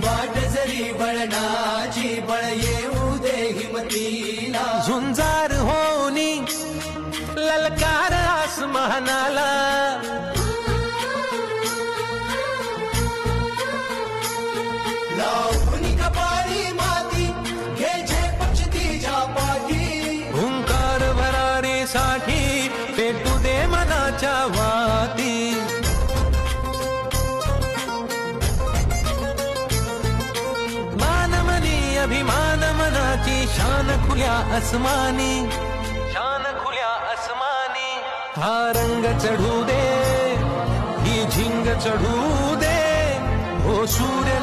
वाट जरी बळणाची बळ येऊ दे हिमतीला झुंजार होनी ललकार आसमानाला लावणी कपाळी माती घे पक्ष तिच्या पाठी हुंकार भरारीसाठी पेटू दे मनाच्या वाती मानमनी अभिमान मनाची शान खुल्या आसमानी शान खुल्या आसमानी हा रंग चढू दे ही झिंग चढू दे ओ सूर्य